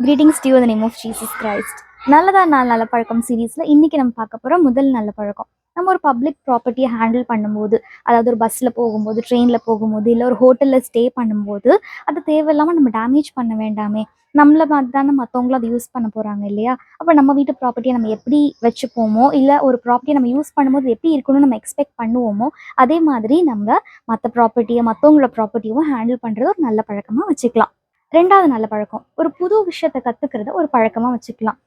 greetings to you in the name of Jesus Christ. நல்லதா நாள் நல்ல பழக்கம் சீரீஸ்ல இன்னைக்கு நம்ம பார்க்க போற முதல் நல்ல பழக்கம். நம்ம ஒரு பப்ளிக் ப்ராப்பர்ட்டியை ஹேண்டில் பண்ணும்போது, அதாவது ஒரு பஸ்ஸில் போகும்போது, ட்ரெயினில் போகும்போது, இல்லை ஒரு ஹோட்டலில் ஸ்டே பண்ணும்போது, அது தேவையில்லாமல் நம்ம டேமேஜ் பண்ண வேண்டாமே. நம்மள மாதிரி தானே மற்றவங்களும் அதை யூஸ் பண்ண போகிறாங்க இல்லையா? அப்போ நம்ம வீட்டு ப்ராப்பர்ட்டியை நம்ம எப்படி வச்சுப்போமோ, இல்லை ஒரு ப்ராப்பர்ட்டியை நம்ம யூஸ் பண்ணும்போது எப்படி இருக்கணும்னு நம்ம எக்ஸ்பெக்ட் பண்ணுவோமோ, அதே மாதிரி நம்ம மற்ற ப்ராப்பர்ட்டியை மற்றவங்களோட ப்ராப்பர்ட்டியும் ஹேண்டில் பண்ணுறது ஒரு நல்ல பழக்கமாக வச்சுக்கலாம். 2வது நல்ல பழக்கம், ஒரு புது விஷயத்த கத்துக்கிறத ஒரு பழக்கமா வச்சுக்கலாம்.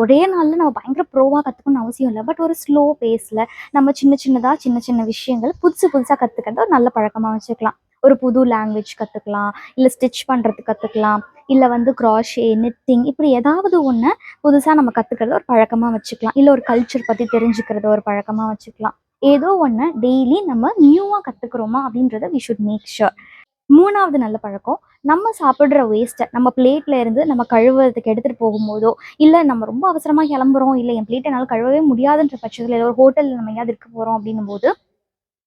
ஒரே நாள்ல நம்ம பயங்கர ப்ரோவா கத்துக்கணும்னு அவசியம் இல்லை. பட் ஒரு ஸ்லோ பேஸ்ல நம்ம சின்ன சின்ன விஷயங்கள் புதுசா கத்துக்கிறத ஒரு நல்ல பழக்கமா வச்சுக்கலாம். ஒரு புது லாங்குவேஜ் கத்துக்கலாம், இல்ல ஸ்டிச் பண்றது கத்துக்கலாம், இல்ல வந்து கிராஷே, நிட்டிங் இப்படி ஏதாவது ஒண்ணு புதுசா நம்ம கத்துக்கிறத ஒரு பழக்கமா வச்சுக்கலாம். இல்ல ஒரு கல்ச்சர் பத்தி தெரிஞ்சுக்கிறத ஒரு பழக்கமா வச்சுக்கலாம். ஏதோ ஒண்ணு டெய்லி நம்ம நியூவா கத்துக்கிறோமா அப்படின்றத வி ஷுட் மேக் ஷுர். 3வது நல்ல பழக்கம், நம்ம சாப்பிட்ற வேஸ்ட்டை நம்ம பிளேட்ல இருந்து நம்ம கழுவுறதுக்கு எடுத்துகிட்டு போகும்போதோ, இல்லை நம்ம ரொம்ப அவசரமாக கிளம்புறோம், இல்லை என் பிளேட்டை என்னால் கழுவவே முடியாதுன்ற பட்சத்தில் ஏதோ ஒரு ஹோட்டலில் நம்ம எங்கேயாவது இருக்க போகிறோம் அப்படின்னும் போது,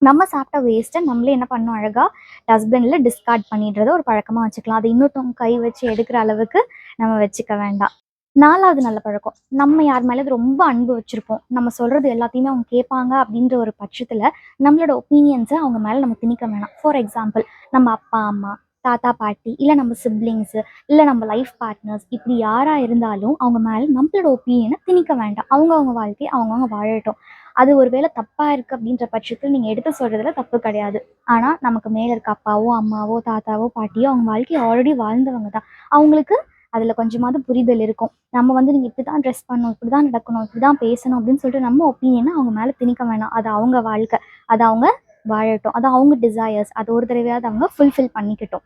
நம்ம சாப்பிட்ட வேஸ்ட்டை நம்மளே என்ன பண்ணணும், அழகாக டஸ்ட்பினில் டிஸ்கார்ட் பண்ணிடுறத ஒரு பழக்கமாக வச்சுக்கலாம். அதை இன்னொருத்தவங்க கை வச்சு எடுக்கிற அளவுக்கு நம்ம வச்சுக்க வேண்டாம். 4வது நல்ல பழக்கம், நம்ம யார் மேலே ரொம்ப அன்பு வச்சுருப்போம், நம்ம சொல்கிறது எல்லாத்தையுமே அவங்க கேட்பாங்க அப்படின்ற ஒரு பட்சத்தில் நம்மளோட ஒப்பீனியன்ஸை அவங்க மேலே நம்ம திணிக்க வேணாம். ஃபார் எக்ஸாம்பிள், நம்ம அப்பா அம்மா, தாத்தா பாட்டி, இல்லை நம்ம சிப்ளிங்ஸு, இல்லை நம்ம லைஃப் பார்ட்னர்ஸ், இப்படி யாராக இருந்தாலும் அவங்க மேலே நம்மளோட ஒப்பீனியனை திணிக்க வேண்டாம். அவங்கவுங்க வாழ்க்கையை அவங்கவுங்க வாழட்டும். அது ஒரு வேளை தப்பாக இருக்குது அப்படின்ற பட்சத்தில் நீங்கள் எடுத்து சொல்கிறதுல தப்பு கிடையாது. ஆனால் நமக்கு மேலே இருக்க அப்பாவோ அம்மாவோ தாத்தாவோ பாட்டியோ அவங்க வாழ்க்கையை ஆல்ரெடி வாழ்ந்தவங்க தான். அவங்களுக்கு அதில் கொஞ்சமாவது புரிதல் இருக்கும். நம்ம வந்து நீங்கள் இப்படி தான் ட்ரெஸ் பண்ணணும், இப்படி தான் நடக்கணும், இப்படி தான் பேசணும் அப்படின்னு சொல்லிட்டு நம்ம ஒப்பீனியனை அவங்க மேலே திணிக்க வேணாம். அது அவங்க வாழ்க்கை, அது அவங்க வாழட்டும், அது அவங்க டிசையர்ஸ், அது ஒரு தடவையாவது அவங்க ஃபுல்ஃபில் பண்ணிக்கட்டும்.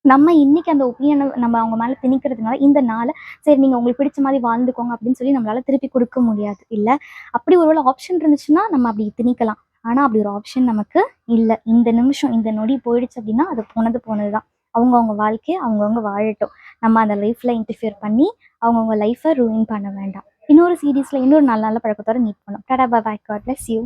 நம்ம இன்னைக்கு அந்த ஒப்பீனியனை நம்ம அவங்க மேலே திணிக்கிறதுனால இந்த நாளை சரி நீங்கள் உங்களுக்கு பிடிச்ச மாதிரி வாழ்ந்துக்கோங்க அப்படின்னு சொல்லி நம்மளால திருப்பி கொடுக்க முடியாது. இல்லை அப்படி ஒரு ஆப்ஷன் இருந்துச்சுன்னா நம்ம அப்படி திணிக்கலாம். ஆனால் அப்படி ஒரு ஆப்ஷன் நமக்கு இல்லை. இந்த நிமிஷம் இந்த நொடி போயிடுச்சு அப்படின்னா அது போனது தான். அவங்கவுங்க வாழ்க்கையை அவங்கவுங்க வாழட்டும். நம்ம அந்த லைஃப்பில் இன்டர்ஃபியர் பண்ணி அவங்கவுங்க லைஃப்பை ரூயின் பண்ண வேண்டாம். இன்னொரு சீரீஸில் இன்னொரு நல்ல நல்ல பழக்கத்தோட மீட் பண்ணோம். டாடா பாய், காட் பிளஸ் யூ.